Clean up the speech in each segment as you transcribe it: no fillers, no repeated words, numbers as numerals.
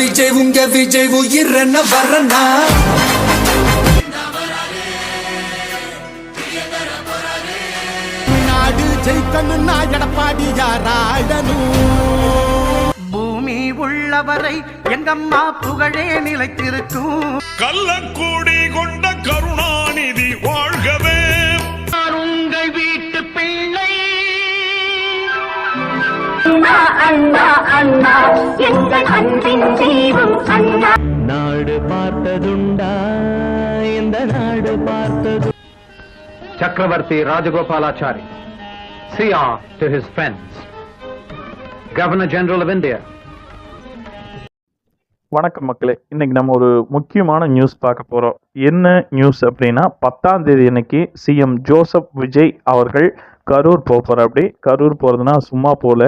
விஜய் உயிரன வரனா நாடு ஜெயிக்கணும்னா எடப்பாடி யாராடணும். பூமி உள்ளவரை எங்கம்மா புகழே நிலைத்திருக்கும். கள்ளக்கூடி கொண்ட கருணாநிதி வாழ்கவே. உங்கள் வீட்டு பிள்ளை அண்ணா அண்ணா எங்கள் அன்பின் தெய்வம் அண்ணா. நாடு பார்த்ததுண்டா இந்த நாடு பார்த்தது. Chakravarti Rajagopalachari, CR to his friends, Governor General of India. வணக்கம் மக்களே, இன்னைக்கு நம்ம ஒரு முக்கியமான நியூஸ் பார்க்க போகிறோம். என்ன நியூஸ் அப்படின்னா, 10ஆம் தேதி அன்னைக்கு சிஎம் ஜோசப் விஜய் அவர்கள் கரூர் போகிறார். அப்படி கரூர் போகிறதுனா சும்மா போல,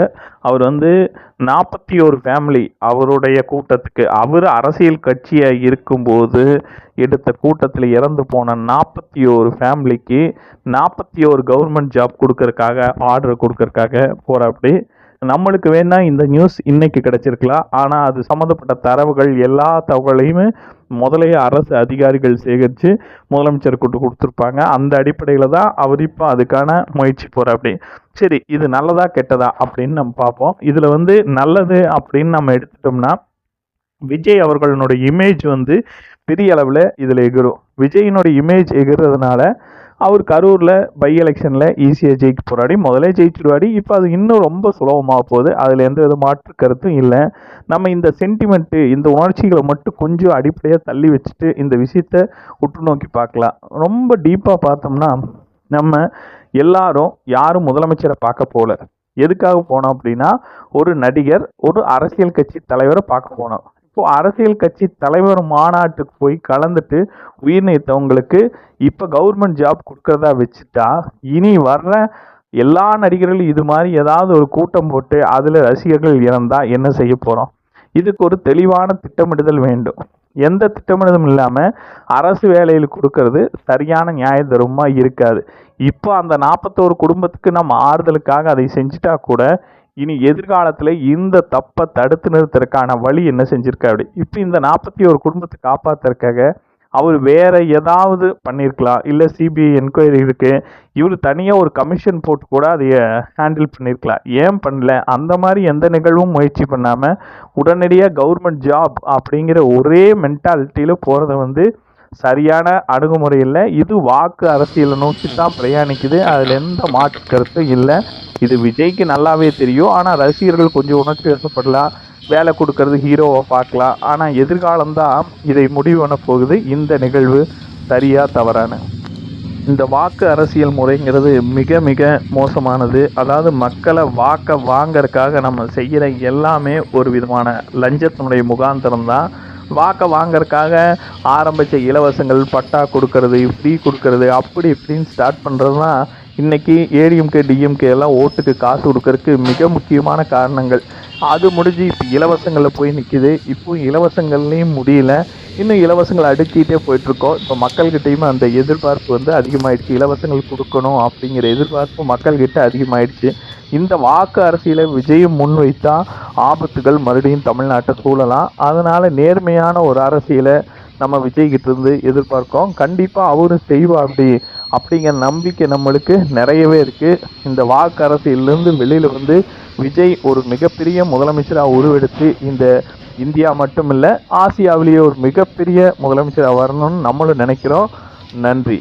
அவர் 41 ஃபேமிலி அவருடைய கூட்டத்துக்கு, அவர் அரசியல் கட்சியாக இருக்கும்போது எடுத்த கூட்டத்தில் இறந்து போன 41 ஃபேமிலிக்கு 41 கவர்மெண்ட் ஜாப் கொடுக்கறதுக்காக ஆர்டர் கொடுக்கறதுக்காக போகிறாப்படி. நம்மளுக்கு வேணா இந்த நியூஸ் இன்னைக்கு கிடைச்சிருக்கலாம், ஆனால் அது சம்மந்தப்பட்ட தரவுகள் எல்லா தகவலையுமே முதலையே அரசு அதிகாரிகள் சேகரித்து முதலமைச்சர் கொடுத்துருப்பாங்க. அந்த அடிப்படையில் தான் அவர் இப்போ அதுக்கான முயற்சி போகிறாப்படி. சரி, இது நல்லதா கெட்டதா அப்படின்னு நம்ம பார்ப்போம். இதில் நல்லது அப்படின்னு நம்ம எடுத்துட்டோம்னா, விஜய் அவர்களுடைய இமேஜ் பெரிய அளவில் இதில் எகிரும். விஜயினுடைய இமேஜ் எகிறதுனால அவர் கரூரில் பை எலெக்ஷனில் ஈஸியாக ஜெயிக்க போராடி முதலே ஜெயிச்சிடுவாடி. இப்போ அது இன்னும் ரொம்ப சுலபமாக போகுது, அதில் எந்த வித மாற்று கருத்தும் இல்லை. நம்ம இந்த சென்டிமெண்ட்டு, இந்த உணர்ச்சிகளை மட்டும் கொஞ்சம் அடிப்படையாக தள்ளி வச்சுட்டு இந்த விஷயத்தை உற்று நோக்கி பார்க்கலாம். ரொம்ப டீப்பாக பார்த்தோம்னா, நம்ம எல்லாரும் யாரும் முதலமைச்சரை பார்க்க போகல. எதுக்காக போனோம் அப்படின்னா, ஒரு நடிகர், ஒரு அரசியல் கட்சி தலைவரை பார்க்க போனோம். இப்போ அரசியல் கட்சி தலைவர் மாநாட்டுக்கு போய் கலந்துட்டு உயிர் நீத்தவங்களுக்கு இப்போ கவர்மெண்ட் ஜாப் கொடுக்கறதா வச்சுட்டா, இனி வர்ற எல்லா நடிகர்களும் இது மாதிரி ஏதாவது ஒரு கூட்டம் போட்டு அதில் ரசிகர்கள் இறந்தால் என்ன செய்ய போகிறோம்? இதுக்கு ஒரு தெளிவான திட்டமிடுதல் வேண்டும். எந்த திட்டமிடுதலும் இல்லாமல் அரசு வேலையில் கொடுக்கறது சரியான நியாய தர்மமாக இருக்காது. இப்போ அந்த 41 குடும்பத்துக்கு நம்ம ஆறுதலுக்காக அதை செஞ்சுட்டா கூட, இனி எதிர்காலத்தில் இந்த தப்பை தடுத்து நிறுத்துறதுக்கான வழி என்ன செஞ்சுருக்காரு? இப்போ இந்த 41 குடும்பத்தை காப்பாற்றுறதுக்காக அவர் வேற ஏதாவது பண்ணியிருக்கலாம். இல்லை சிபிஐ என்கொயரி இருக்குது, இவர் தனியாக ஒரு கமிஷன் போட்டு கூட அதைய ஹேண்டில் பண்ணியிருக்கலாம். ஏன் பண்ணல? அந்த மாதிரி எந்த நிகழ்வும் முயற்சி பண்ணாமல் உடனடியாக கவர்மெண்ட் ஜாப் அப்படிங்கிற ஒரே மென்டாலிட்டியில் போகிறத சரியான அணுகுமுறை இல்லை. இது வாக்கு அரசியலை நோக்கி தான் பிரயாணிக்குது, அதில் எந்த மாற்று கருத்தும் இல்லை. இது விஜய்க்கு நல்லாவே தெரியும். ஆனால் ரசிகர்கள் கொஞ்சம் உணர்ச்சி வசப்படலாம், வேலை கொடுக்கறது ஹீரோவை பார்க்கலாம். ஆனால் எதிர்காலம்தான் இதை முடிவு பண்ண போகுது. இந்த நிகழ்வு சரியா தவறான இந்த வாக்கு அரசியல் முறைங்கிறது மிக மிக மோசமானது. அதாவது மக்களை வாங்கறதுக்காக நம்ம செய்கிற எல்லாமே ஒரு விதமான லஞ்சத்தினுடைய முகாந்திரம் தான். வாக்கை வாங்கறதுக்காக ஆரம்பித்த இலவசங்கள், பட்டா கொடுக்கறது, ஃப்ரீ கொடுக்கறது, அப்படி இப்படின்னு ஸ்டார்ட் பண்ணுறது தான் இன்றைக்கி ஏடிஎம்கே டிஎம்கே எல்லாம் ஓட்டுக்கு காசு கொடுக்கறதுக்கு மிக முக்கியமான காரணங்கள். அது முடிஞ்சு இப்போ இலவசங்களில் போய் நிற்கிது. இப்போ இலவசங்கள்லேயும் முடியல, இன்னும் இலவசங்களை அடுக்கிட்டே போயிட்டுருக்கோம். இப்போ மக்கள்கிட்டையுமே அந்த எதிர்பார்ப்பு அதிகமாகிடுச்சு. இலவசங்கள் கொடுக்கணும் அப்படிங்கிற எதிர்பார்ப்பு மக்கள்கிட்ட அதிகமாகிடுச்சு. இந்த வாக்கு அரசியலை விஜயம் முன்வைத்தா ஆபத்துகள் மறுபடியும் தமிழ்நாட்டை சூழலாம். அதனால் நேர்மையான ஒரு அரசியலை நம்ம விஜய்கிட்ட எதிர்பார்க்கோம். கண்டிப்பாக அவரும் செய்வா அப்படிங்கிற நம்பிக்கை நம்மளுக்கு நிறையவே இருக்குது. இந்த வாக்கு அரசியலிருந்து வெளியில் விஜய் ஒரு மிகப்பெரிய முதலமைச்சராக உருவெடுத்து இந்த இந்தியா மட்டும் இல்லை, ஆசியாவிலேயே ஒரு மிகப்பெரிய முதலமைச்சராக வரணும்னு நம்மளும் நினைக்கிறோம். நன்றி.